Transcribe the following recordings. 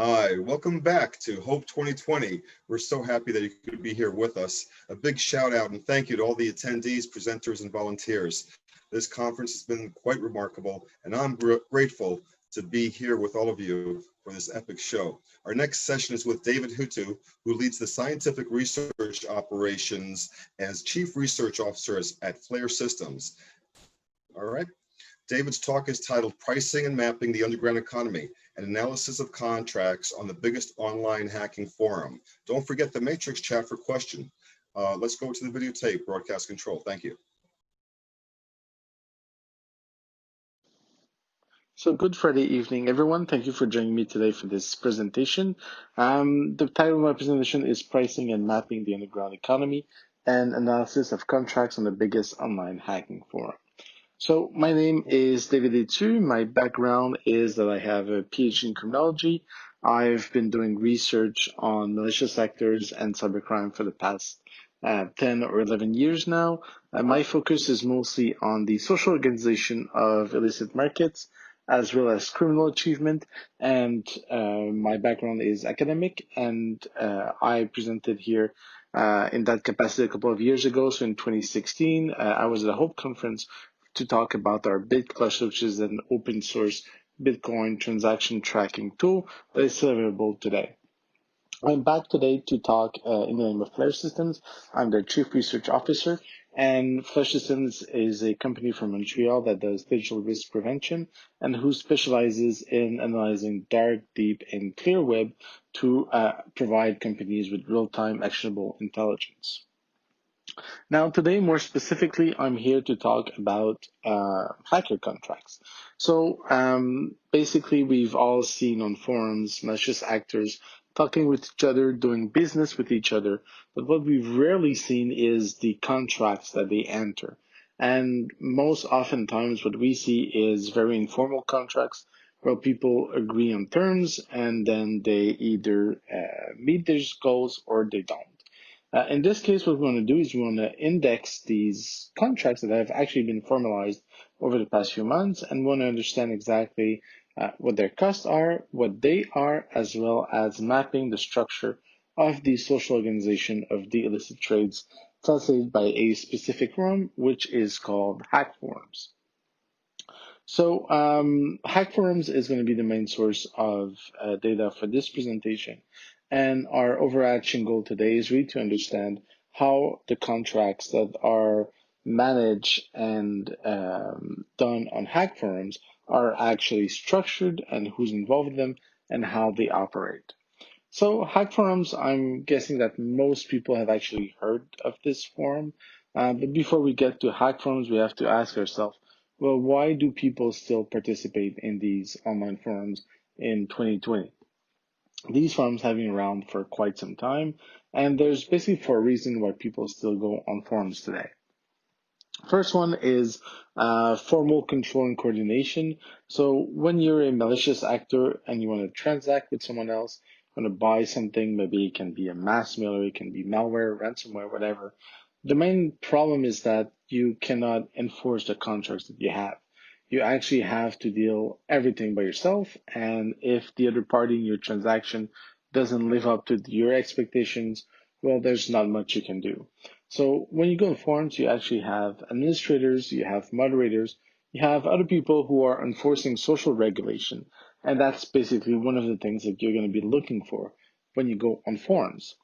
Hi, welcome back to Hope 2020. We're so happy that you could be here with us. A big shout out and thank you to all the attendees, presenters, and volunteers. This conference has been quite remarkable, and I'm grateful to be here with all of you for this epic show. Our next session is with David Hétu, who leads the scientific research operations as Chief Research Officer at Flare Systems. All right. David's talk is titled Pricing and Mapping the Underground Economy, an analysis of contracts on the biggest online hacking forum. Don't forget the matrix chat for question. Let's go to the videotape, broadcast control. Thank you. So good Friday evening, everyone. Thank you for joining me today for this presentation. The title of my presentation is Pricing and Mapping the Underground Economy, an analysis of contracts on the biggest online hacking forum. So my name is David Hétu. My background is that I have a PhD in criminology. I've been doing research on malicious actors and cybercrime for the past 10 or 11 years now. My focus is mostly on the social organization of illicit markets, as well as criminal achievement. And my background is academic, and I presented here in that capacity a couple of years ago. So in 2016, I was at a Hope conference to talk about our BitClush, which is an open source Bitcoin transaction tracking tool that is still available today. I'm back today to talk in the name of Flare Systems. I'm their Chief Research Officer, and Flare Systems is a company from Montreal that does digital risk prevention and who specializes in analyzing dark, deep, and clear web to provide companies with real-time actionable intelligence. Now, today, more specifically, I'm here to talk about hacker contracts. So basically, we've all seen on forums malicious actors talking with each other, doing business with each other. But what we've rarely seen is the contracts that they enter. And most oftentimes, what we see is very informal contracts where people agree on terms and then they either meet their goals or they don't. In this case, what we want to do is we want to index these contracts that have actually been formalized over the past few months and want to understand exactly what their costs are, what they are, as well as mapping the structure of the social organization of the illicit trades translated by a specific forum, which is called Hackforums. So Hackforums is going to be the main source of data for this presentation. And our overarching goal today is really to understand how the contracts that are managed and done on Hackforums are actually structured and who's involved in them and how they operate. So Hackforums, I'm guessing that most people have actually heard of this forum. But before we get to Hackforums, we have to ask ourselves, well, why do people still participate in these online forums in 2020? These forums have been around for quite some time, and there's basically four reasons why people still go on forums today. First one is formal control and coordination. So when you're a malicious actor and you want to transact with someone else, you want to buy something, maybe it can be a mass mailer, it can be malware, ransomware, whatever. The main problem is that you cannot enforce the contracts that you have. You actually have to deal everything by yourself, and if the other party in your transaction doesn't live up to your expectations, well, there's not much you can do. So when you go to forums, you actually have administrators, you have moderators, you have other people who are enforcing social regulation. And that's basically one of the things that you're going to be looking for when you go on forums.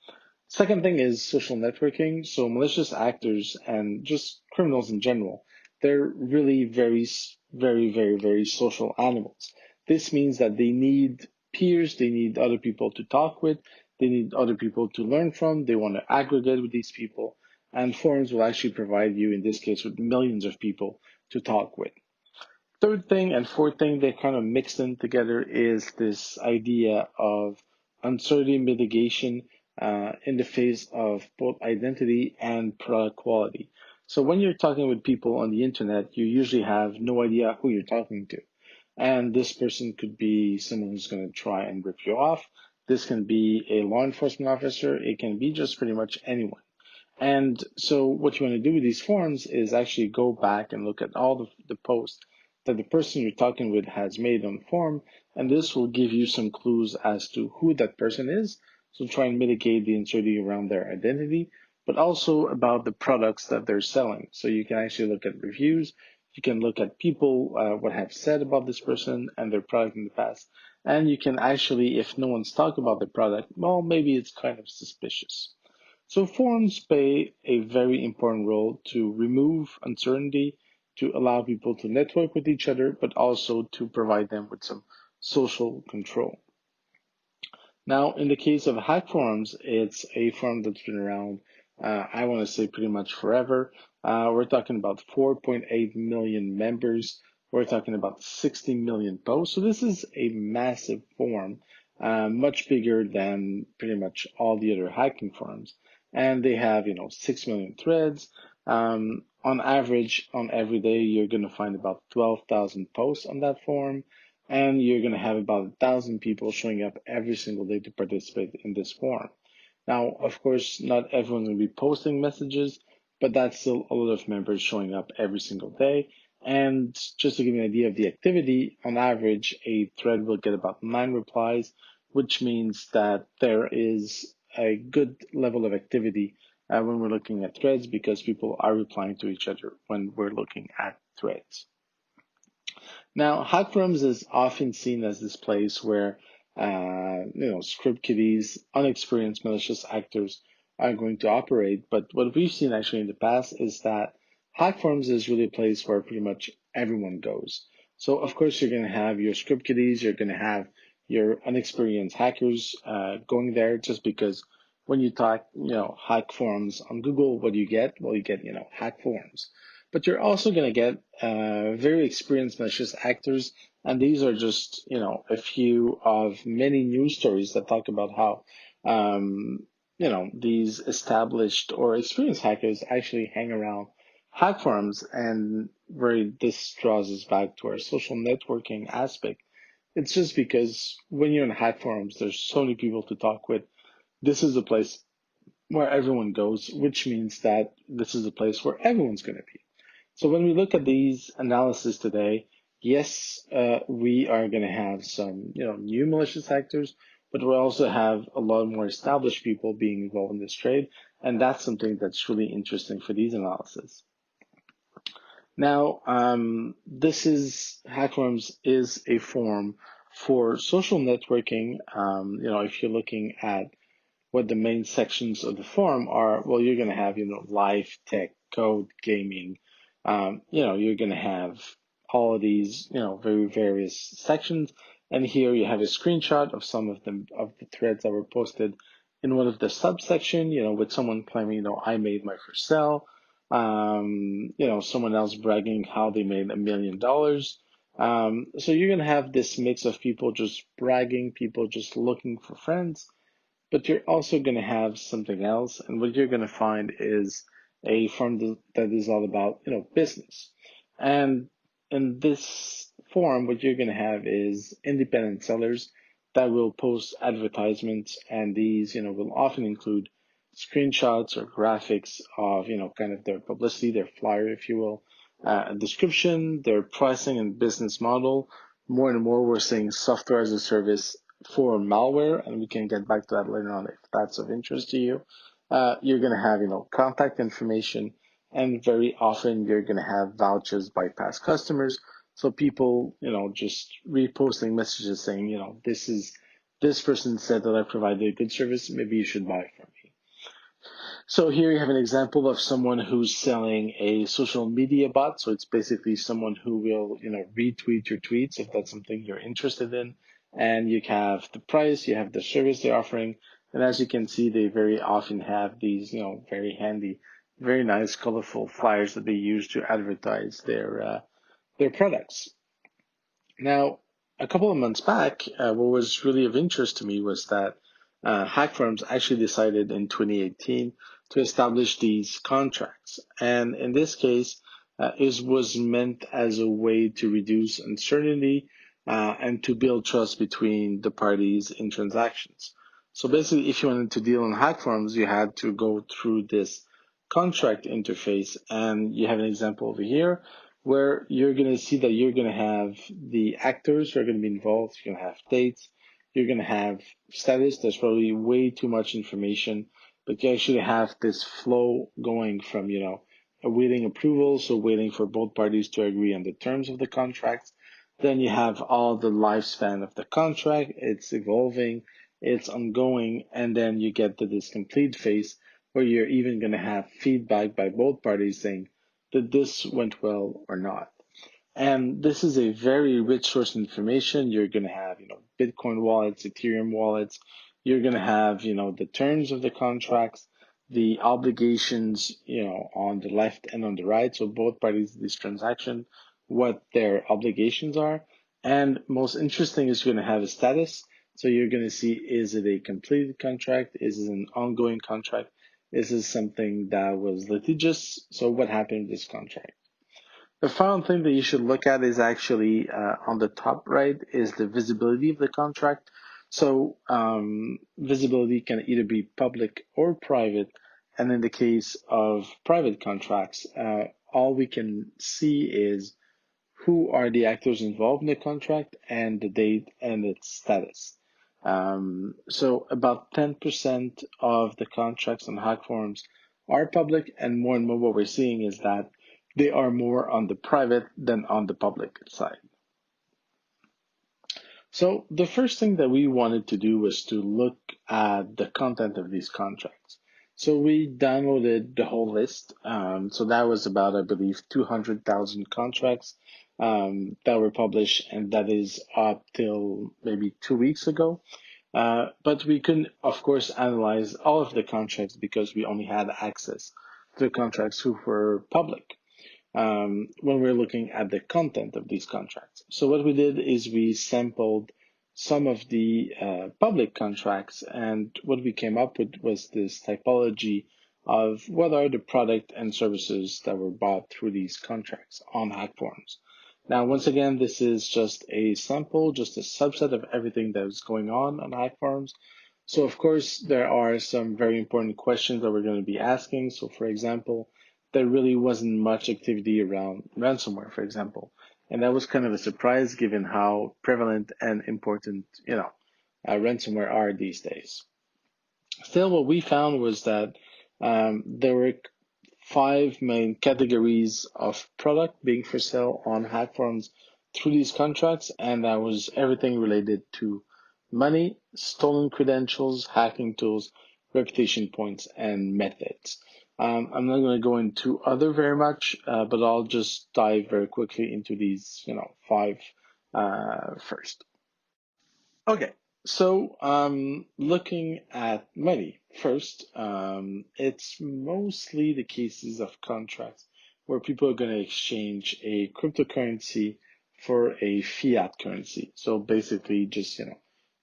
Second thing is social networking. So malicious actors and just criminals in general, they're really very social animals. This means that they need peers, they need other people to talk with, they need other people to learn from, they want to aggregate with these people, and forums will actually provide you, in this case, with millions of people to talk with. Third thing and fourth thing, they kind of mixed in together, is this idea of uncertainty mitigation in the face of both identity and product quality. So when you're talking with people on the internet, you usually have no idea who you're talking to. And this person could be someone who's going to try and rip you off. This can be a law enforcement officer. It can be just pretty much anyone. And so what you want to do with these forums is actually go back and look at all the posts that the person you're talking with has made on the forum, and this will give you some clues as to who that person is, so try and mitigate the uncertainty around their identity, but also about the products that they're selling. So you can actually look at reviews, you can look at people, what have said about this person and their product in the past, and you can actually, if no one's talked about the product, well, maybe it's kind of suspicious. So forums play a very important role to remove uncertainty, to allow people to network with each other, but also to provide them with some social control. Now, in the case of Hackforums, it's a forum that's been around, I want to say pretty much forever. We're talking about 4.8 million members. We're talking about 60 million posts. So this is a massive forum, much bigger than pretty much all the other hacking forums. And they have, 6 million threads. On average, on every day, you're going to find about 12,000 posts on that forum, and you're going to have about 1,000 people showing up every single day to participate in this forum. Now, of course, not everyone's going to be posting messages, but that's still a lot of members showing up every single day. And just to give you an idea of the activity, on average, a thread will get about 9 replies, which means that there is a good level of activity when we're looking at threads, because people are replying to each other when we're looking at threads. Now, Hackforums is often seen as this place where, script kiddies, unexperienced malicious actors are going to operate. But what we've seen actually in the past is that Hackforums is really a place where pretty much everyone goes. So, of course, you're going to have your script kiddies, you're going to have your unexperienced hackers going there, just because when you type, Hackforums on Google, what do you get? Well, you get, Hackforums. But you're also going to get very experienced malicious actors, and these are just a few of many news stories that talk about how these established or experienced hackers actually hang around hack forums, and where this draws us back to our social networking aspect. It's just because when you're in hack forums, there's so many people to talk with. This is a place where everyone goes, which means that this is a place where everyone's going to be. So when we look at these analysis today, yes, we are going to have some, new malicious actors, but we also have a lot more established people being involved in this trade, and that's something that's really interesting for these analysis. Now, Hackforums is a forum for social networking. If you're looking at what the main sections of the forum are, well, you're going to have, live, tech, code, gaming. You're going to have all of these, very various sections. And here you have a screenshot of some of the threads that were posted in one of the subsection, with someone claiming, I made my first sale. Someone else bragging how they made $1 million. So you're going to have this mix of people just bragging, people just looking for friends. But you're also going to have something else, and what you're going to find is a forum that is all about, business. And in this forum, what you're going to have is independent sellers that will post advertisements, and these, will often include screenshots or graphics of, kind of their publicity, their flyer, if you will, a description, their pricing and business model. More and more, we're seeing software as a service for malware, and we can get back to that later on if that's of interest to you. You're going to have, contact information, and very often you're going to have vouchers by past customers. So people, just reposting messages saying, this person said that I provided a good service, maybe you should buy from me. So here you have an example of someone who's selling a social media bot. So it's basically someone who will, retweet your tweets if that's something you're interested in. And you have the price, you have the service they're offering. And as you can see, they very often have these, very handy, very nice, colorful flyers that they use to advertise their products. Now, a couple of months back, what was really of interest to me was that Hackforums actually decided in 2018 to establish these contracts. And in this case, it was meant as a way to reduce uncertainty and to build trust between the parties in transactions. So basically, if you wanted to deal in Hackforums, you had to go through this contract interface. And you have an example over here where you're going to see that you're going to have the actors who are going to be involved. You're going to have dates. You're going to have status. There's probably way too much information, but you actually have this flow going from, awaiting approval, so waiting for both parties to agree on the terms of the contract. Then you have all the lifespan of the contract. It's evolving, it's ongoing, and then you get to this complete phase where you're even going to have feedback by both parties saying, did this went well or not? And this is a very rich source of information. You're going to have, Bitcoin wallets, Ethereum wallets. You're going to have, the terms of the contracts, the obligations, on the left and on the right. So both parties of this transaction, what their obligations are. And most interesting is you're going to have a status. So you're going to see, is it a completed contract? Is it an ongoing contract? Is this something that was litigious? So what happened with this contract? The final thing that you should look at is actually on the top right is the visibility of the contract. So visibility can either be public or private. And in the case of private contracts, all we can see is who are the actors involved in the contract and the date and its status. So about 10% of the contracts on Hackforums are public, and more what we're seeing is that they are more on the private than on the public side. So the first thing that we wanted to do was to look at the content of these contracts. So we downloaded the whole list. So that was about, I believe, 200,000 contracts that were published, and that is up till maybe 2 weeks ago. But we couldn't, of course, analyze all of the contracts because we only had access to the contracts who were public when we're looking at the content of these contracts. So what we did is we sampled some of the public contracts, and what we came up with was this typology of what are the product and services that were bought through these contracts on Hackforums. Now, once again, this is just a sample, just a subset of everything that is going on Hackforums. So, of course, there are some very important questions that we're going to be asking. So, for example, there really wasn't much activity around ransomware, for example. And that was kind of a surprise given how prevalent and important, ransomware are these days. Still, what we found was that there were 5 main categories of product being for sale on Hackforums through these contracts, and that was everything related to money, stolen credentials, hacking tools, reputation points, and methods. I'm not going to go into other very much, but I'll just dive very quickly into these, 5 first. Okay, so looking at money first, it's mostly the cases of contracts where people are going to exchange a cryptocurrency for a fiat currency. So basically, just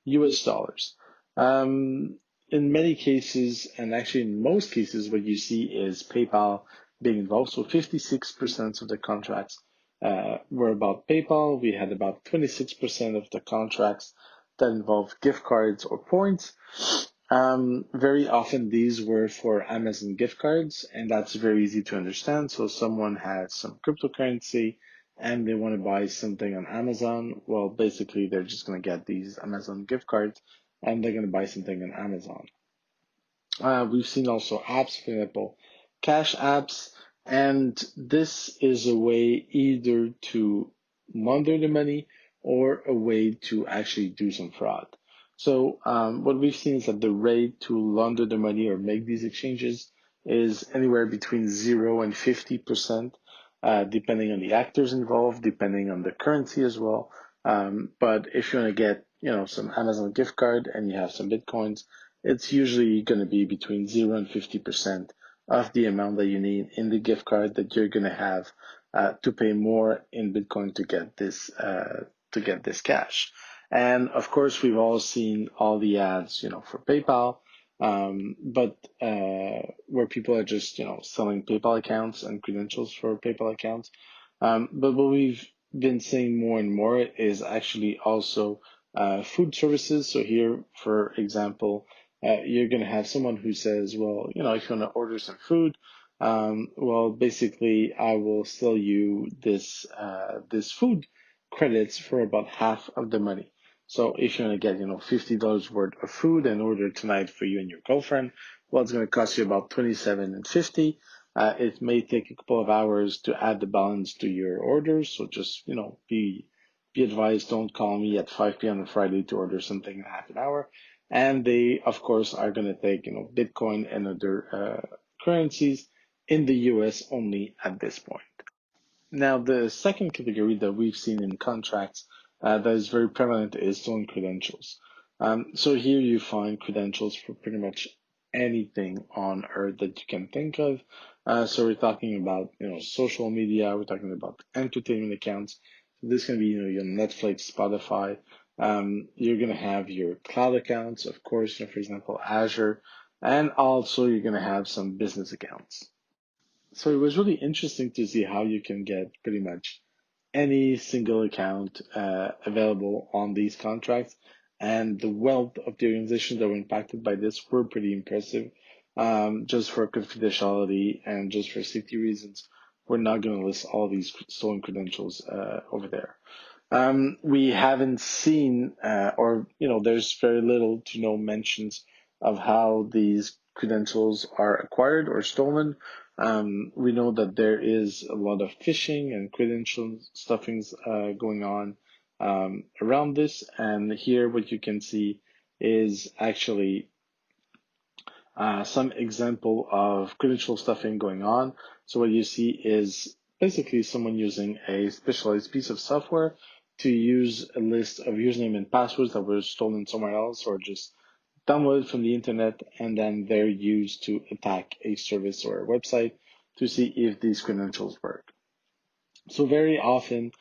U.S. dollars. In many cases, and actually in most cases, what you see is PayPal being involved. So 56% of the contracts were about PayPal. We had about 26% of the contracts that involve gift cards or points. Very often these were for Amazon gift cards, and that's very easy to understand. So someone has some cryptocurrency and they want to buy something on Amazon. Well, basically they're just going to get these Amazon gift cards and they're going to buy something on Amazon. We've seen also apps, for example, cash apps, and this is a way either to launder the money or a way to actually do some fraud. So what we've seen is that the rate to launder the money or make these exchanges is anywhere between 0 and 50%, depending on the actors involved, depending on the currency as well. But if you want to get, some Amazon gift card and you have some Bitcoins, it's usually going to be between 0 and 50% of the amount that you need in the gift card that you're going to have to pay more in Bitcoin to get this cash. And of course, we've all seen all the ads, for PayPal, but where people are just, selling PayPal accounts and credentials for PayPal accounts. But what we've been seeing more and more is actually also food services. So here, for example, you're going to have someone who says, well, if you want to order some food, Well, basically, I will sell you this food credits for about half of the money. So if you're gonna get, $50 worth of food and order tonight for you and your girlfriend, well, it's gonna cost you about $27.50. It may take a couple of hours to add the balance to your order, so just, be advised, don't call me at 5 p.m. on Friday to order something in half an hour. And they, of course, are gonna take, Bitcoin and other currencies in the US only at this point. Now, the second category that we've seen in contracts that is very prevalent is stolen credentials. So here you find credentials for pretty much anything on earth that you can think of. So we're talking about, social media, we're talking about entertainment accounts. So this can be, your Netflix, Spotify. You're gonna have your cloud accounts, of course, for example, Azure, and also you're gonna have some business accounts. So it was really interesting to see how you can get pretty much any single account available on these contracts. And the wealth of the organizations that were impacted by this were pretty impressive. Just for confidentiality and just for safety reasons, we're not going to list all these stolen credentials over there. We haven't seen, or there's very little to no mentions of how these credentials are acquired or stolen. We know that there is a lot of phishing and credential stuffings going on around this, and here what you can see is actually some example of credential stuffing going on. So what you see is basically someone using a specialized piece of software to use a list of username and passwords that were stolen somewhere else or just downloaded from the internet, and then they're used to attack a service or a website to see if these credentials work. So very often,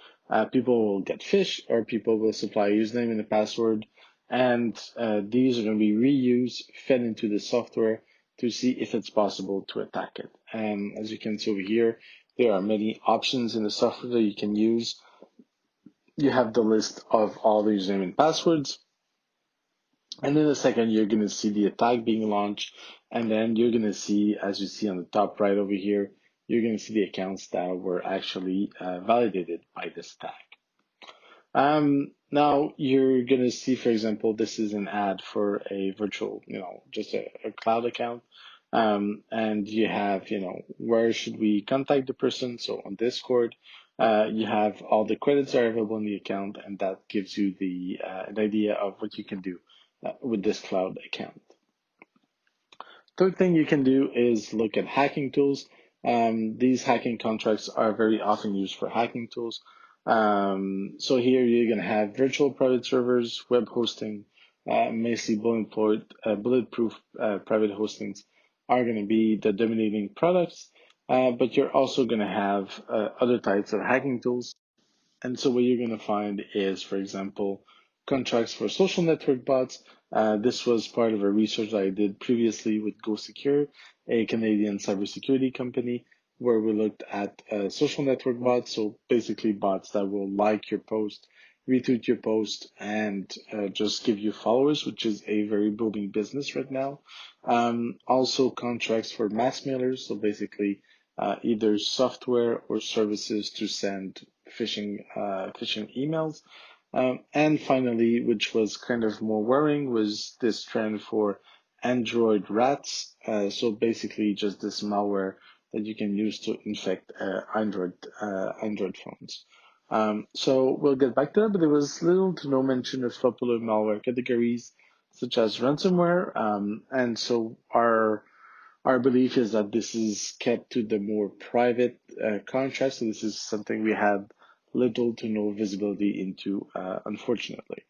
people will get phished or people will supply a username and a password, and these are going to be reused, fed into the software to see if it's possible to attack it. And as you can see over here, there are many options in the software that you can use. You have the list of all the username and passwords. And in a second, you're going to see the attack being launched. And then you're going to see, as you see on the top right over here, you're going to see the accounts that were actually validated by this attack. Now you're going to see, for example, this is an ad for a virtual, just a cloud account. And you have, where should we contact the person? So on Discord, you have all the credits are available in the account, and that gives you an idea of what you can do with this cloud account. Third thing you can do is look at hacking tools. These hacking contracts are very often used for hacking tools. So here you're going to have virtual private servers, web hosting, mostly bulletproof private hostings are going to be the dominating products. But you're also going to have other types of hacking tools. And so what you're going to find is, for example, contracts for social network bots. This was part of a research that I did previously with GoSecure, a Canadian cybersecurity company, where we looked at social network bots. So basically bots that will like your post, retweet your post, and just give you followers, which is a very booming business right now. Also contracts for mass mailers. So basically either software or services to send phishing emails. And finally, which was kind of more worrying, was this trend for Android rats. So basically, just this malware that you can use to infect Android phones. So we'll get back to that, but there was little to no mention of popular malware categories such as ransomware. And so our belief is that this is kept to the more private contracts. So this is something we had little to no visibility into, unfortunately.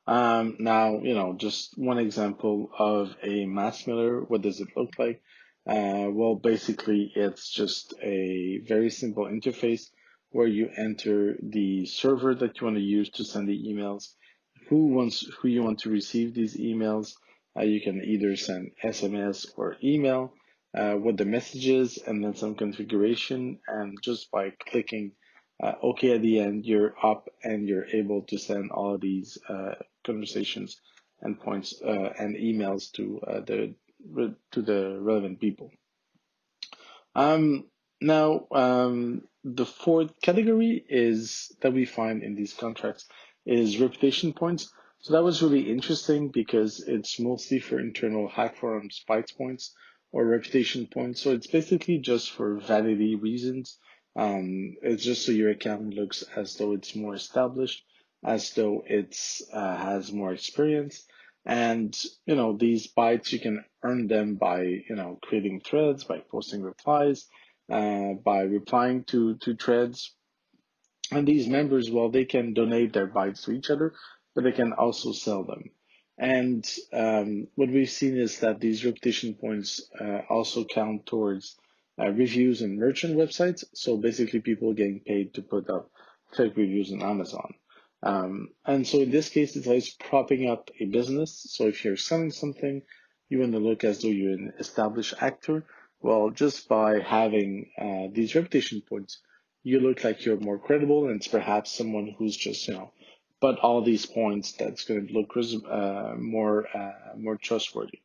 Now, just one example of a mass mailer. What does it look like? Well, basically, it's just a very simple interface where you enter the server that you want to use to send the emails, who you want to receive these emails. You can either send SMS or email, what the message is, and then some configuration. And just by clicking OK at the end, you're up and you're able to send all of these conversations and points and emails to the relevant people. Um, now, the fourth category is that we find in these contracts is reputation points. So that was really interesting because it's mostly for internal hack forum spikes points or reputation points. So it's basically just for vanity reasons. It's just so your account looks as though it's more established, as though it's has more experience. And, these bytes, you can earn them by, creating threads, by posting replies, by replying to threads. And these members, well, they can donate their bytes to each other, but they can also sell them. And what we've seen is that these reputation points also count towards reviews and merchant websites. So basically, people getting paid to put up fake reviews on Amazon. And so in this case, it's always propping up a business. So if you're selling something, you want to look as though you're an established actor. Well, just by having these reputation points, you look like you're more credible, and it's perhaps someone who's just, but all these points that's going to look more trustworthy.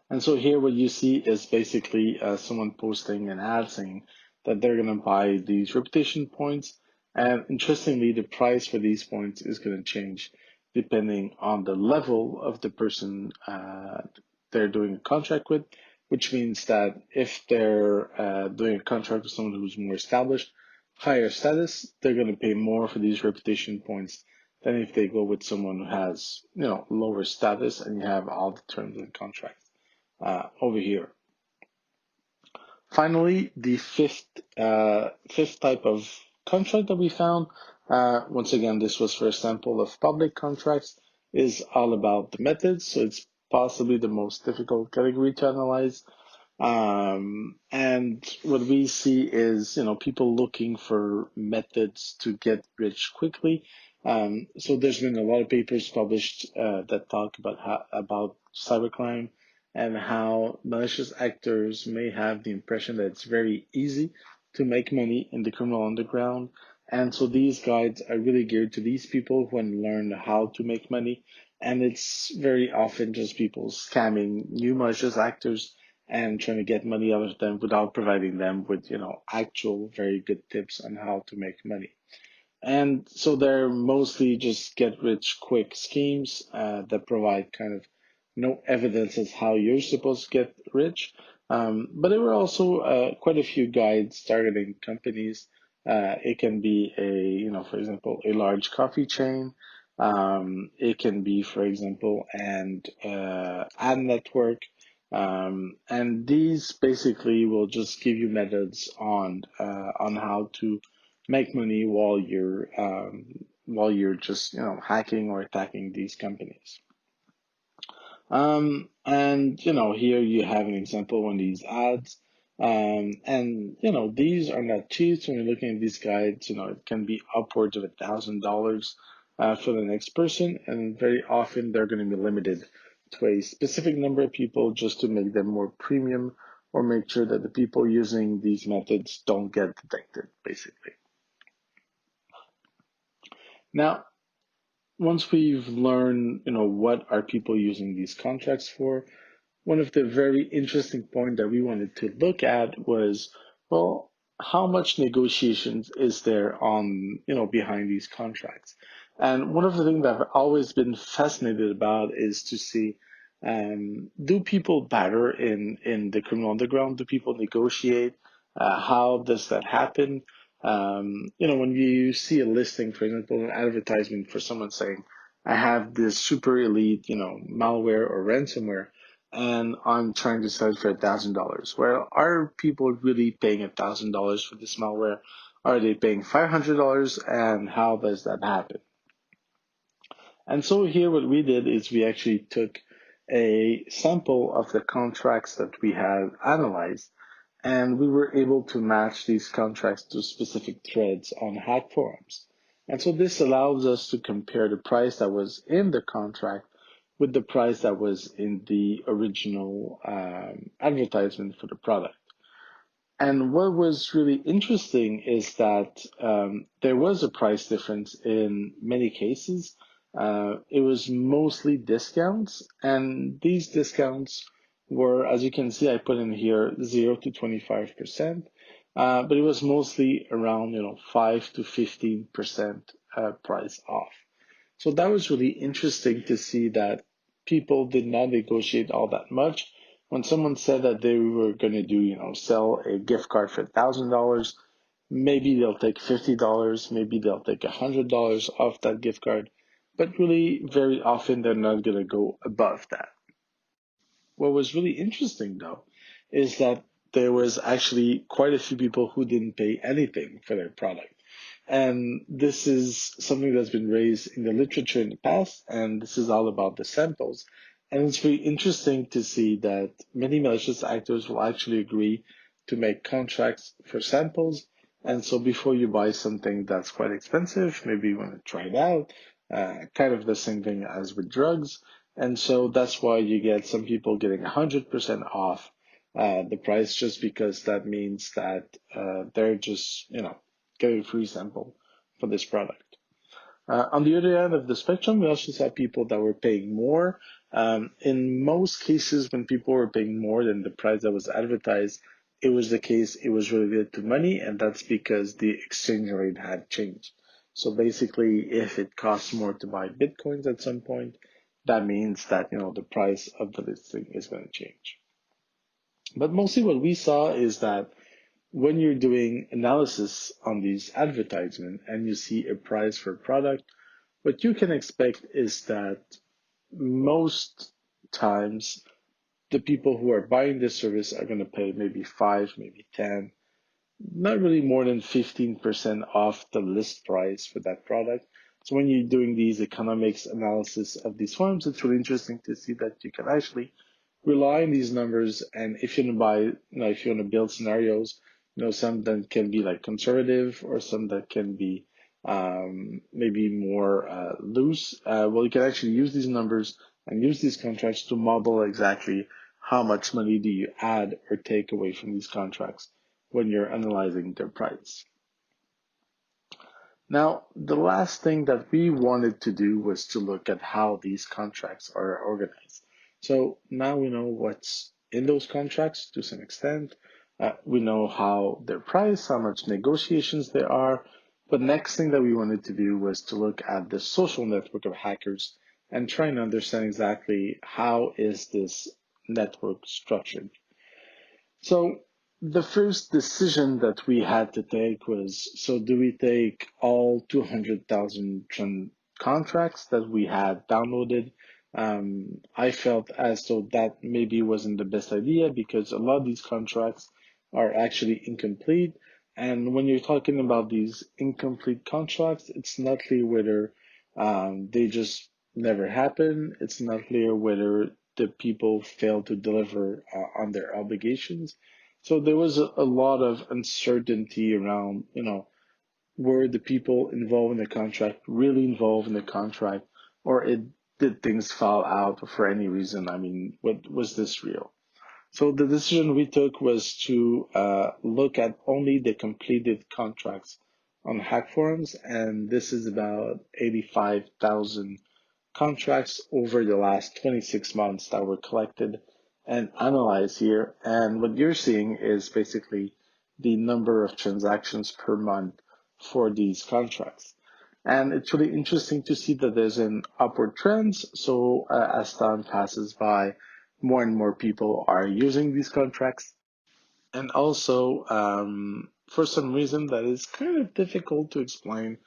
And so here what you see is basically someone posting an ad saying that they're going to buy these reputation points. And interestingly, the price for these points is going to change depending on the level of the person they're doing a contract with, which means that if they're doing a contract with someone who's more established, higher status, they're going to pay more for these reputation points than if they go with someone who has, lower status and you have all the terms in the contract over here. Finally, the fifth type of contract that we found, once again, this was for a sample of public contracts, is all about the methods. So it's possibly the most difficult category to analyze. And what we see is, people looking for methods to get rich quickly. So there's been a lot of papers published that talk about cybercrime and how malicious actors may have the impression that it's very easy to make money in the criminal underground. And so these guides are really geared to these people who want to learn how to make money. And it's very often just people scamming new malicious actors and trying to get money out of them without providing them with, actual very good tips on how to make money. And so they're mostly just get rich quick schemes that provide kind of no evidence as how you're supposed to get rich. But there were also quite a few guides targeting companies. It can be for example, a large coffee chain. It can be, for example, an ad network. And these basically will just give you methods on how to make money while you're just hacking or attacking these companies. And here you have an example on these ads. And these are not cheap. So when you're looking at these guides, it can be upwards of $1,000 for the next person, and very often they're going to be limited to a specific number of people just to make them more premium or make sure that the people using these methods don't get detected, basically. Now, once we've learned, what are people using these contracts for, one of the very interesting points that we wanted to look at was, well, how much negotiations is there on, behind these contracts? And one of the things that I've always been fascinated about is to see, do people batter in the criminal underground? Do people negotiate? How does that happen? When you see a listing, for example, an advertisement for someone saying, I have this super elite, malware or ransomware, and I'm trying to sell it for $1,000. Well, are people really paying $1,000 for this malware? Are they paying $500? And how does that happen? And so here what we did is we actually took a sample of the contracts that we had analyzed, and we were able to match these contracts to specific threads on Hackforums. And so this allows us to compare the price that was in the contract with the price that was in the original advertisement for the product. And what was really interesting is that there was a price difference in many cases. It was mostly discounts, and these discounts were, as you can see, I put in here 0 to 25%, but it was mostly around 5 to 15% price off. So that was really interesting to see that people did not negotiate all that much. When someone said that they were going to do, sell a gift card for $1,000, maybe they'll take $50, maybe they'll take $100 off that gift card, but really very often they're not going to go above that. What was really interesting though is that there was actually quite a few people who didn't pay anything for their product. And this is something that's been raised in the literature in the past, and this is all about the samples. And it's really interesting to see that many malicious actors will actually agree to make contracts for samples. And so before you buy something that's quite expensive, maybe you want to try it out, kind of the same thing as with drugs. And so that's why you get some people getting 100% off the price, just because that means that they're just, getting a free sample for this product. On the other end of the spectrum, we also saw people that were paying more. In most cases, when people were paying more than the price that was advertised, it was related to money, and that's because the exchange rate had changed. So basically, if it costs more to buy Bitcoins at some point, that means that the price of the listing is going to change. But mostly what we saw is that when you're doing analysis on these advertisements and you see a price for a product, what you can expect is that most times the people who are buying this service are going to pay maybe 5, maybe 10, not really more than 15% off the list price for that product. So when you're doing these economics analysis of these firms, it's really interesting to see that you can actually rely on these numbers. And if you want to buy, if you want to build scenarios, some that can be like conservative or some that can be maybe more loose. Well, you can actually use these numbers and use these contracts to model exactly how much money do you add or take away from these contracts when you're analyzing their price. Now, the last thing that we wanted to do was to look at how these contracts are organized. So now we know what's in those contracts to some extent. We know how they're priced, how much negotiations there are. But next thing that we wanted to do was to look at the social network of hackers and try and understand exactly how is this network structured. So the first decision that we had to take was, so do we take all 200,000 contracts that we had downloaded? I felt as though that maybe wasn't the best idea because a lot of these contracts are actually incomplete. And when you're talking about these incomplete contracts, it's not clear whether they just never happen. It's not clear whether the people fail to deliver on their obligations. So there was a lot of uncertainty around, were the people involved in the contract really involved in the contract, or did things fall out for any reason? I mean, what was this real? So the decision we took was to look at only the completed contracts on Hackforums, and this is about 85,000 contracts over the last 26 months that were collected and analyzed here. And what you're seeing is basically the number of transactions per month for these contracts. And it's really interesting to see that there's an upward trend. So as time passes by, more and more people are using these contracts. And also, for some reason that is kind of difficult to explain,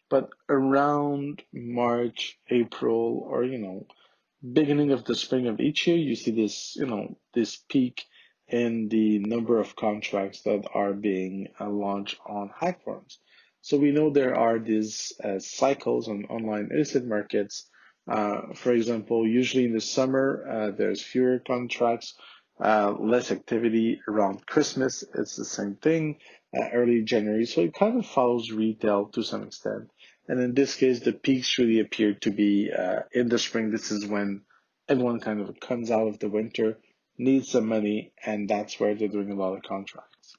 but around March, April, or, beginning of the spring of each year, you see this, this peak in the number of contracts that are being launched on Hackforums. So we know there are these cycles on online illicit markets. For example, usually in the summer, there's fewer contracts, less activity around Christmas. It's the same thing, early January. So it kind of follows retail to some extent. And in this case, the peaks really appear to be in the spring. This is when everyone kind of comes out of the winter, needs some money, and that's where they're doing a lot of contracts.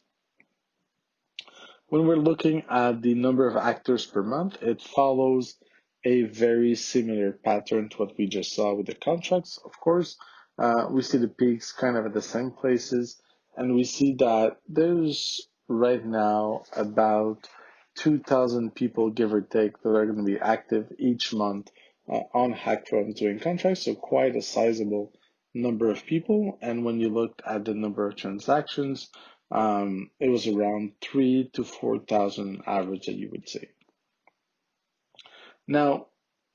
When we're looking at the number of actors per month, it follows a very similar pattern to what we just saw with the contracts, of course. We see the peaks kind of at the same places, and we see that there's right now about 2,000 people, give or take, that are going to be active each month on Hackforums doing contracts, so quite a sizable number of people. And when you looked at the number of transactions, it was around 3 to 4,000 average that you would see. Now,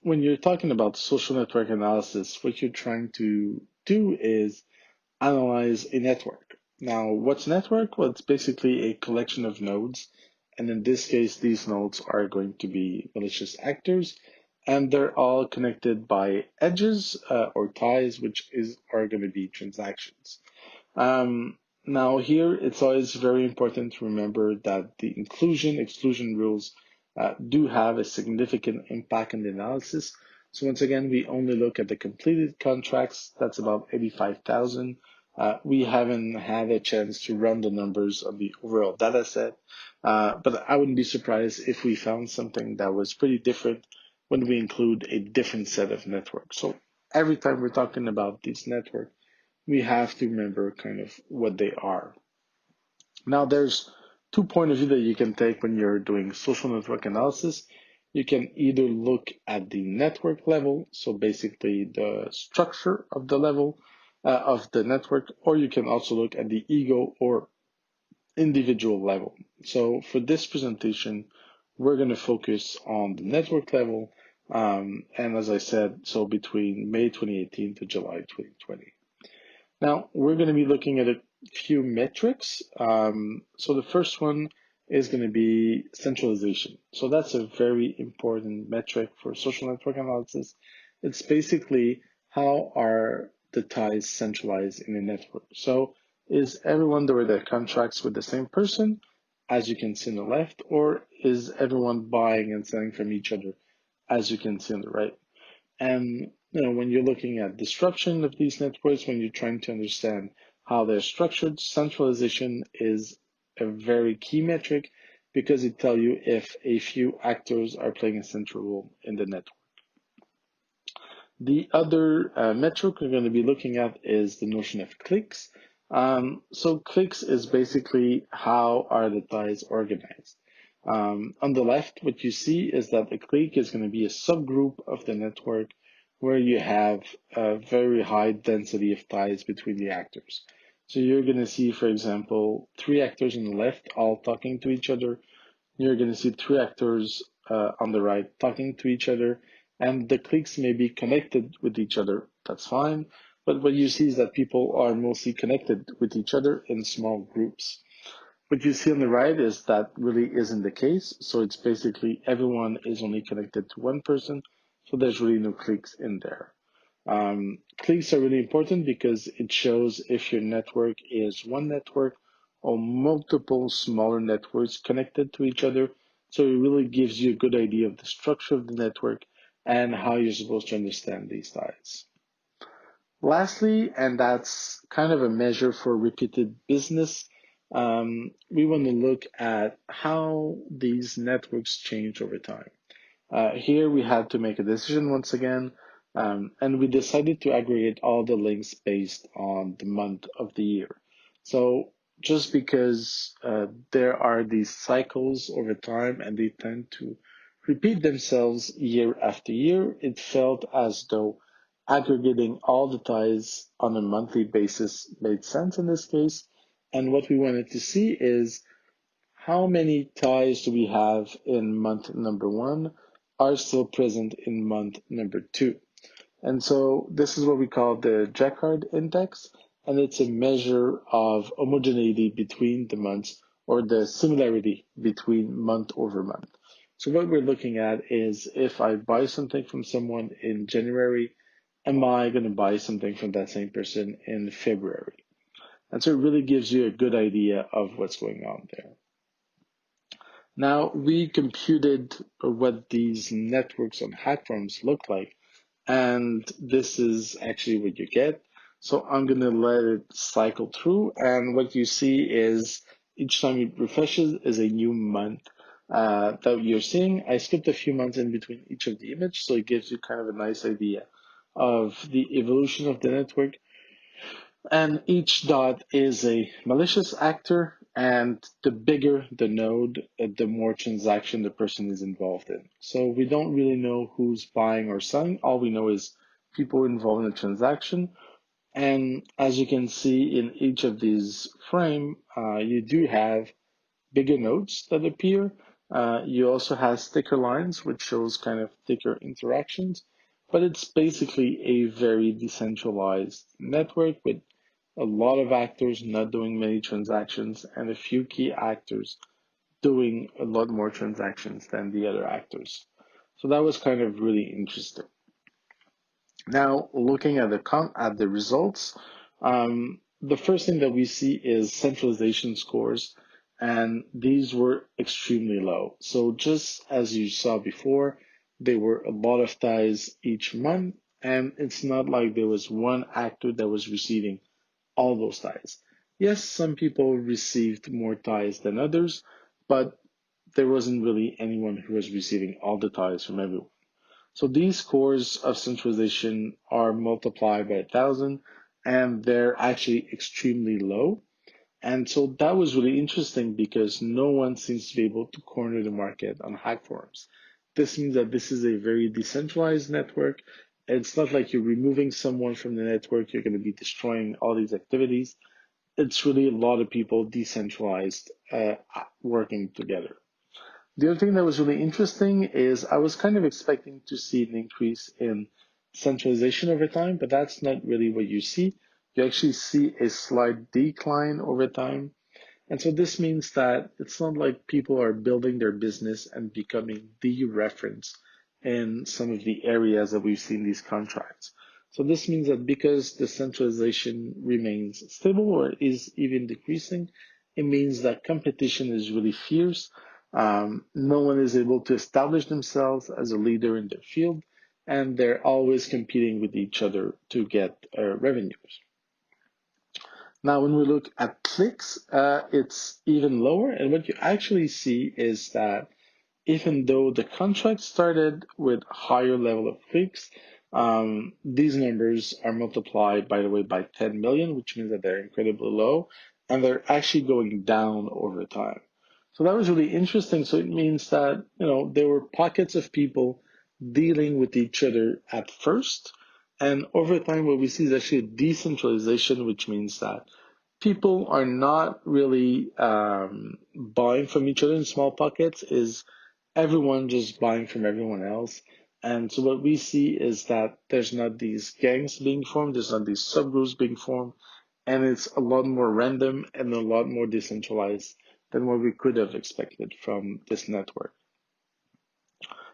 when you're talking about social network analysis, what you're trying to do is analyze a network. Now, what's a network? Well, it's basically a collection of nodes. And in this case, these nodes are going to be malicious actors, and they're all connected by edges or ties, which are going to be transactions. Now here, it's always very important to remember that the exclusion rules do have a significant impact on the analysis. So once again, we only look at the completed contracts. That's about 85,000. We haven't had a chance to run the numbers on the overall data set, but I wouldn't be surprised if we found something that was pretty different when we include a different set of networks. So every time we're talking about these networks, we have to remember kind of what they are. Now, there's two point of view that you can take when you're doing social network analysis. You can either look at the network level, so basically the structure of the level of the network, or you can also look at the ego or individual level. So for this presentation, we're going to focus on the network level. And as I said, so between May 2018 to July 2020. Now, we're going to be looking at a few metrics. So the first one is going to be centralization. So that's a very important metric for social network analysis. It's basically how are the ties centralized in a network. So is everyone doing their contracts with the same person, as you can see on the left, or is everyone buying and selling from each other, as you can see on the right? And when you're looking at disruption of these networks, when you're trying to understand how they're structured, centralization is a very key metric because it tells you if a few actors are playing a central role in the network. The other metric we're going to be looking at is the notion of cliques. So cliques is basically how are the ties organized. On the left, what you see is that a clique is going to be a subgroup of the network where you have a very high density of ties between the actors. So you're going to see, for example, 3 actors on the left all talking to each other. You're going to see 3 actors on the right talking to each other, and the cliques may be connected with each other. That's fine. But what you see is that people are mostly connected with each other in small groups. What you see on the right is that really isn't the case. So it's basically everyone is only connected to one person. So there's really no cliques in there. Cliques are really important because it shows if your network is one network or multiple smaller networks connected to each other. So it really gives you a good idea of the structure of the network and how you're supposed to understand these ties. Lastly, and that's kind of a measure for repeated business, we want to look at how these networks change over time. Here we had to make a decision once again, and we decided to aggregate all the links based on the month of the year. So just because there are these cycles over time and they tend to repeat themselves year after year, it felt as though aggregating all the ties on a monthly basis made sense in this case. And what we wanted to see is how many ties do we have in month number 1 are still present in month number 2. And so this is what we call the Jacquard index, and it's a measure of homogeneity between the months or the similarity between month over month. So what we're looking at is if I buy something from someone in January, am I going to buy something from that same person in February? And so it really gives you a good idea of what's going on there. Now, we computed what these networks on Hackforums look like, and this is actually what you get. So I'm going to let it cycle through, and what you see is each time it refreshes is a new month that you're seeing. I skipped a few months in between each of the images, so it gives you kind of a nice idea of the evolution of the network. And each dot is a malicious actor, and the bigger the node, the more transaction the person is involved in. So we don't really know who's buying or selling. All we know is people involved in the transaction. And as you can see in each of these frame, you do have bigger nodes that appear. You also have sticker lines, which shows kind of thicker interactions, but it's basically a very decentralized network with a lot of actors not doing many transactions and a few key actors doing a lot more transactions than the other actors. So that was kind of really interesting. Now, looking at the results, the first thing that we see is centralization scores, and these were extremely low. So just as you saw before, there were a lot of ties each month, and it's not like there was one actor that was receiving all those ties. Yes, some people received more ties than others, but there wasn't really anyone who was receiving all the ties from everyone. So these scores of centralization are multiplied by 1,000, and they're actually extremely low. And so that was really interesting because no one seems to be able to corner the market on Hackforums. This means that this is a very decentralized network. It's not like you're removing someone from the network, you're going to be destroying all these activities. It's really a lot of people decentralized working together. The other thing that was really interesting is I was kind of expecting to see an increase in centralization over time, but that's not really what you see. You actually see a slight decline over time. And so this means that it's not like people are building their business and becoming the reference in some of the areas that we've seen these contracts. So this means that because the centralization remains stable or is even decreasing, it means that competition is really fierce. No one is able to establish themselves as a leader in their field, and they're always competing with each other to get revenues. Now, when we look at Cliques, it's even lower. And what you actually see is that even though the contract started with higher level of cliques, these numbers are multiplied, by the way, by 10 million, which means that they're incredibly low, and they're actually going down over time. So that was really interesting. So it means that, there were pockets of people dealing with each other at first, and over time, what we see is actually a decentralization, which means that people are not really buying from each other in small pockets, is everyone just buying from everyone else. And so what we see is that there's not these gangs being formed, there's not these subgroups being formed, and it's a lot more random and a lot more decentralized than what we could have expected from this network.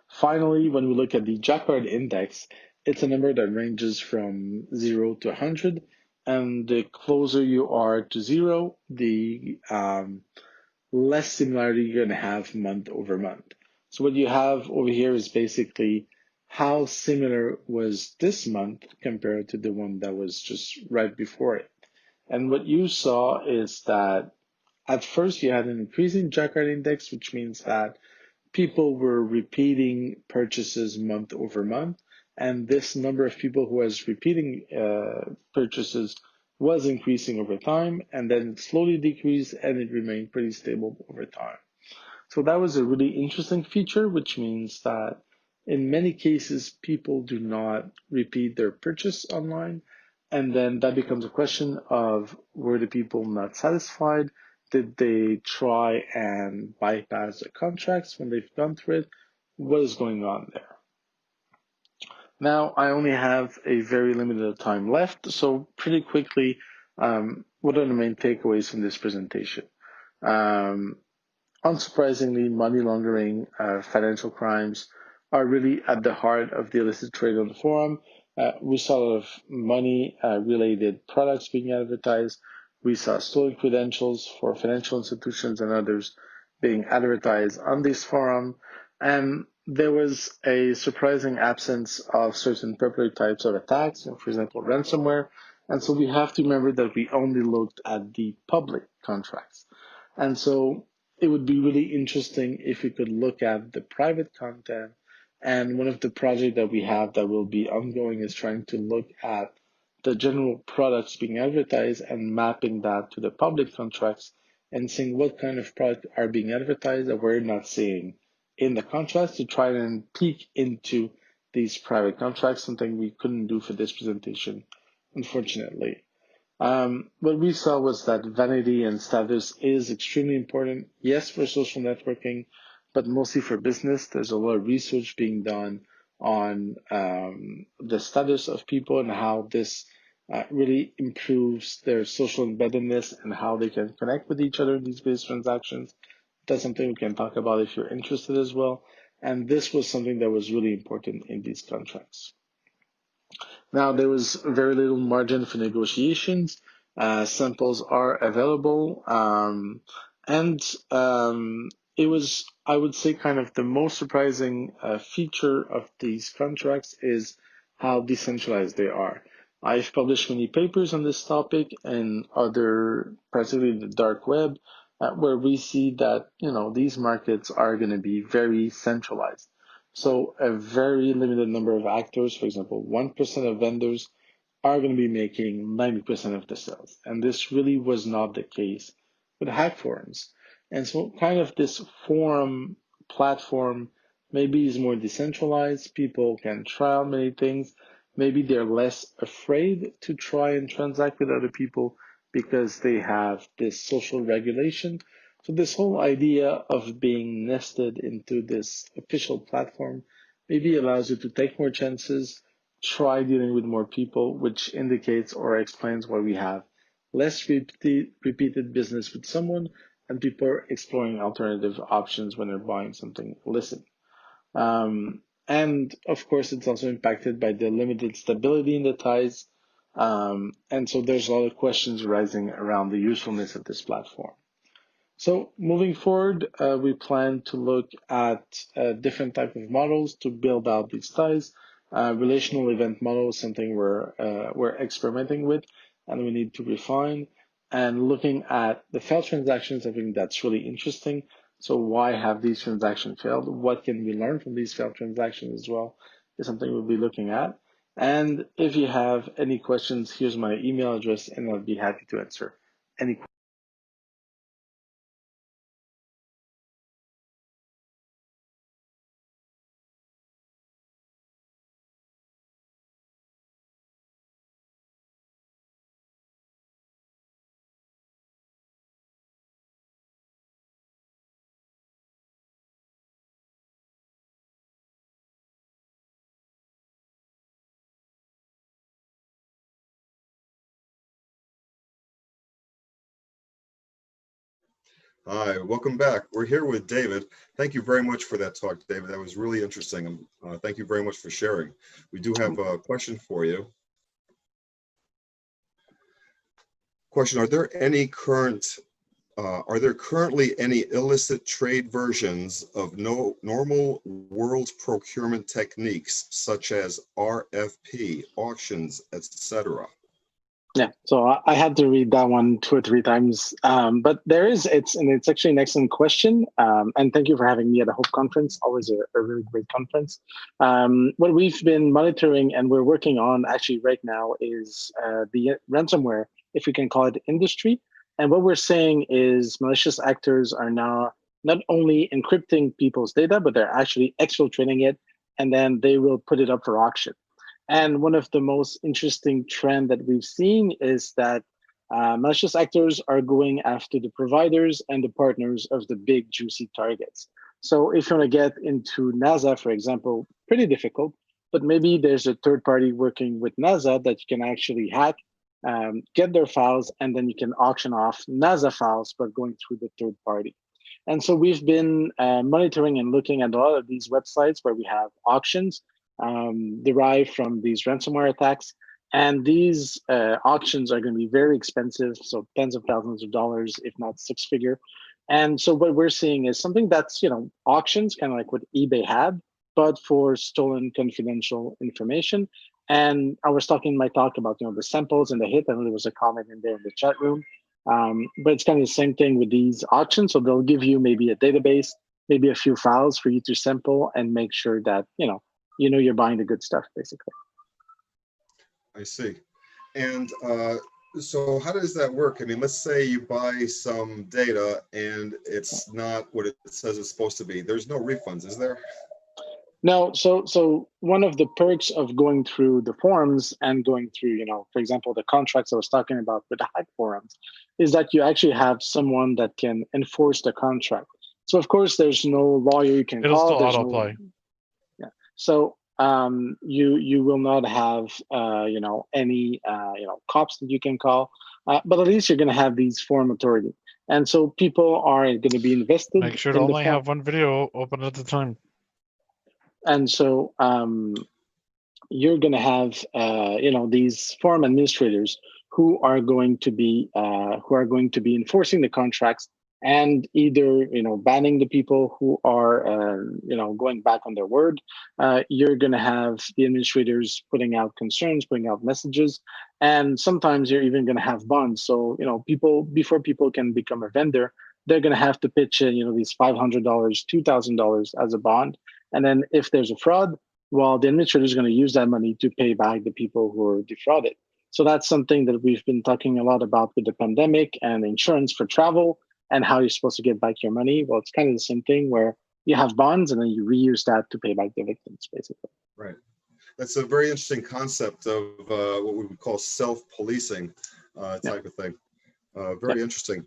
Finally, when we look at the Jacquard index, it's a number that ranges from 0 to 100, and the closer you are to 0, the less similarity you're going to have month over month. So what you have over here is basically how similar was this month compared to the one that was just right before it. And what you saw is that at first you had an increasing Jacquard index, which means that people were repeating purchases month over month. And this number of people who was repeating purchases was increasing over time, and then it slowly decreased and it remained pretty stable over time. So that was a really interesting feature, which means that in many cases, people do not repeat their purchase online. And then that becomes a question of, were the people not satisfied? Did they try and bypass the contracts when they've gone through it? What is going on there? Now, I only have a very limited time left, so pretty quickly, what are the main takeaways from this presentation? Unsurprisingly, money laundering, financial crimes are really at the heart of the illicit trade on the forum. We saw a lot of money-related products being advertised. We saw stolen credentials for financial institutions and others being advertised on this forum. And there was a surprising absence of certain popular types of attacks, for example, ransomware. And so we have to remember that we only looked at the public contracts. And so it would be really interesting if we could look at the private content. And one of the projects that we have that will be ongoing is trying to look at the general products being advertised and mapping that to the public contracts and seeing what kind of product are being advertised that we're not seeing in the contracts to try and peek into these private contracts, something we couldn't do for this presentation, unfortunately. What we saw was that vanity and status is extremely important, yes, for social networking, but mostly for business. There's a lot of research being done on the status of people and how this really improves their social embeddedness and how they can connect with each other in these business transactions. That's something we can talk about if you're interested as well. And this was something that was really important in these contracts. Now, there was very little margin for negotiations. Samples are available. And it was, I would say, kind of the most surprising feature of these contracts is how decentralized they are. I've published many papers on this topic and other, particularly the dark web, where we see that, these markets are going to be very centralized. So a very limited number of actors, for example, 1% of vendors are going to be making 90% of the sales. And this really was not the case with Hackforums. And so kind of this forum platform maybe is more decentralized. People can try out many things. Maybe they're less afraid to try and transact with other people because they have this social regulation. So this whole idea of being nested into this official platform maybe allows you to take more chances, try dealing with more people, which indicates or explains why we have less repeated business with someone and people are exploring alternative options when they're buying something illicit. And of course, it's also impacted by the limited stability in the ties. And so there's a lot of questions arising around the usefulness of this platform. So moving forward, we plan to look at different type of models to build out these ties. Relational event model is something we're experimenting with, and we need to refine. And looking at the failed transactions, I think that's really interesting. So why have these transactions failed? What can we learn from these failed transactions as well is something we'll be looking at. And if you have any questions, here's my email address, and I'll be happy to answer any questions. Hi, welcome back. We're here with David. Thank you very much for that talk, David. That was really interesting. Thank you very much for sharing. We do have a question for you. Question, are there currently any illicit trade versions of normal world procurement techniques such as RFP, auctions, etc.? Yeah, so I had to read that one 2 or 3 times, but it's actually an excellent question, and thank you for having me at the Hope Conference. Always a really great conference. What we've been monitoring and we're working on actually right now is the ransomware, if we can call it, industry. And what we're saying is malicious actors are now not only encrypting people's data, but they're actually exfiltrating it, and then they will put it up for auction. And one of the most interesting trend that we've seen is that malicious actors are going after the providers and the partners of the big juicy targets. So if you want to get into NASA, for example, pretty difficult, but maybe there's a third party working with NASA that you can actually hack, get their files, and then you can auction off NASA files, but going through the third party. And so we've been monitoring and looking at a lot of these websites where we have auctions derived from these ransomware attacks. And these auctions are going to be very expensive, so tens of thousands of dollars, if not 6-figure. And so what we're seeing is something that's, auctions, kind of like what eBay had, but for stolen confidential information. And I was talking in my talk about, the samples and the hit. I know there was a comment in there in the chat room. But it's kind of the same thing with these auctions. So they'll give you maybe a database, maybe a few files for you to sample and make sure that, you're buying the good stuff, basically. I see. And so how does that work? I mean, let's say you buy some data and it's not what it says it's supposed to be. There's no refunds, is there? No, so one of the perks of going through the forums and going through, for example, the contracts I was talking about with the Hackforums, is that you actually have someone that can enforce the contract. So of course, there's no lawyer you can It'll call. still There's auto no, play. yeah. So you will not have any cops that you can call, but at least you're going to have these forum authority, and so people are going to be invested Make sure to in the only forum. have one video open at a time. And so you're going to have these forum administrators who are going to be enforcing the contracts and either banning the people who are going back on their word. You're going to have the administrators putting out concerns, putting out messages, and sometimes you're even going to have bonds. So people, before people can become a vendor, they're going to have to pitch in these $500, $2,000 as a bond, and then if there's a fraud, well, the administrator is going to use that money to pay back the people who are defrauded. So that's something that we've been talking a lot about with the pandemic and insurance for travel and how you're supposed to get back your money. Well, it's kind of the same thing where you have bonds and then you reuse that to pay back the victims, basically. Right. That's a very interesting concept of what we would call self-policing type of thing. Very interesting.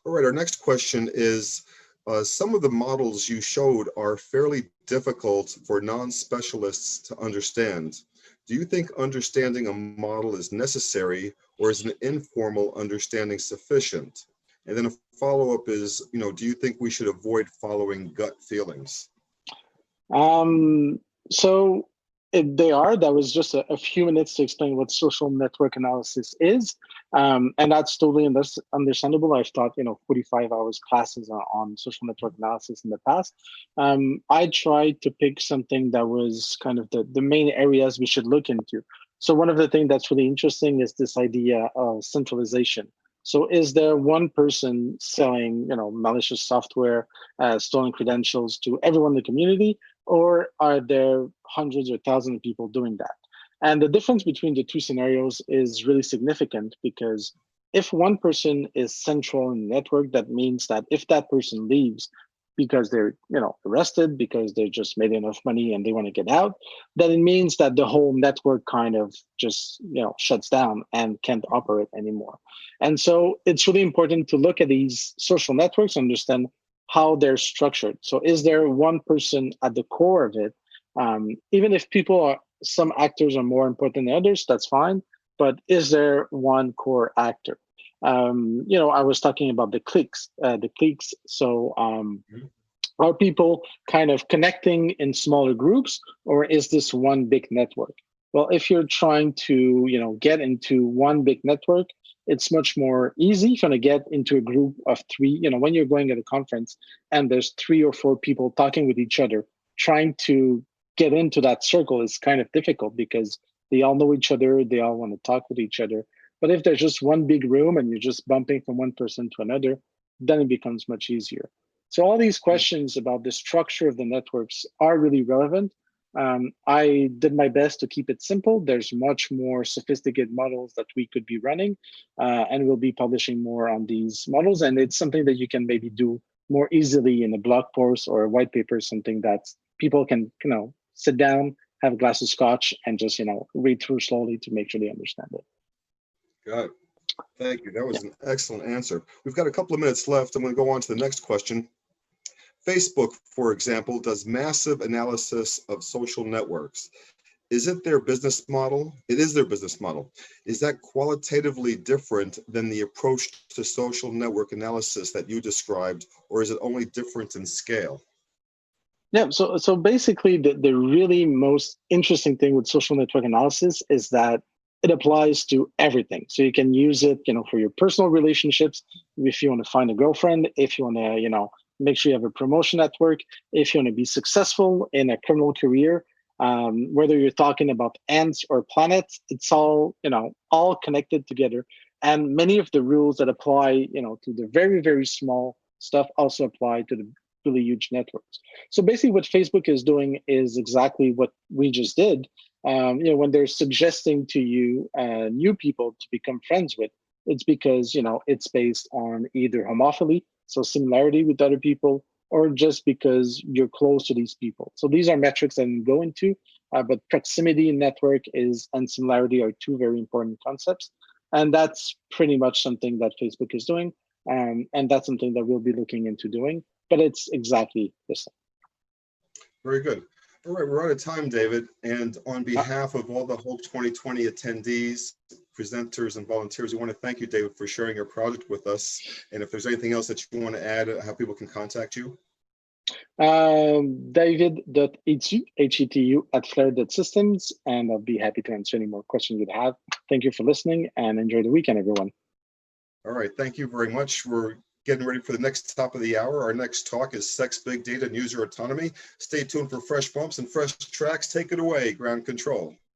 All right, our next question is, some of the models you showed are fairly difficult for non-specialists to understand. Do you think understanding a model is necessary, or is an informal understanding sufficient? And then a follow-up is, do you think we should avoid following gut feelings? So that was just a few minutes to explain what social network analysis is. And that's totally understandable. I've taught, 45 hours classes on social network analysis in the past. I tried to pick something that was kind of the main areas we should look into. So one of the things that's really interesting is this idea of centralization. So is there one person selling, malicious software, stolen credentials to everyone in the community, or are there hundreds or thousands of people doing that? And the difference between the two scenarios is really significant, because if one person is central in the network, that means that if that person leaves because they're arrested, because they just made enough money and they want to get out, then it means that the whole network kind of just shuts down and can't operate anymore. And so it's really important to look at these social networks, understand how they're structured. So is there one person at the core of it? Even if some actors are more important than others, that's fine. But is there one core actor? I was talking about the cliques. So are people kind of connecting in smaller groups, or is this one big network? Well, if you're trying to, get into one big network, it's much more easy if you want to get into a group of three. When you're going at a conference and there's 3 or 4 people talking with each other, trying to get into that circle is kind of difficult because they all know each other, they all want to talk with each other. But if there's just one big room and you're just bumping from one person to another, then it becomes much easier. So all these questions about the structure of the networks are really relevant. I did my best to keep it simple. There's much more sophisticated models that we could be running, and we'll be publishing more on these models. And it's something that you can maybe do more easily in a blog post or a white paper, something that people can, sit down, have a glass of scotch, and just, read through slowly to make sure they understand it. Got it. Thank you. That was an excellent answer. We've got a couple of minutes left. I'm going to go on to the next question. Facebook, for example, does massive analysis of social networks. Is it their business model? It is their business model. Is that qualitatively different than the approach to social network analysis that you described, or is it only different in scale? Yeah, so basically the really most interesting thing with social network analysis is that it applies to everything. So you can use it, for your personal relationships, if you want to find a girlfriend, if you want to, make sure you have a promotion network, if you want to be successful in a criminal career, whether you're talking about ants or planets, it's all, all connected together. And many of the rules that apply, to the very, very small stuff also apply to the really huge networks. So basically what Facebook is doing is exactly what we just did. when they're suggesting to you new people to become friends with, it's because, it's based on either homophily, so similarity with other people, or just because you're close to these people. So these are metrics that I go into, but proximity and network and similarity are two very important concepts. And that's pretty much something that Facebook is doing. And that's something that we'll be looking into doing, but it's exactly the same. Very good. All right, we're out of time, David. And on behalf of all the Hope 2020 attendees, presenters, and volunteers, we want to thank you, David, for sharing your project with us. And if there's anything else that you want to add, how people can contact you. David.Hétu, Hetu @flare.systems, and I'll be happy to answer any more questions you have. Thank you for listening and enjoy the weekend, everyone. All right, thank you very much. We're getting ready for the next top of the hour. Our next talk is Sex, Big Data, and User Autonomy. Stay tuned for fresh bumps and fresh tracks. Take it away, Ground Control.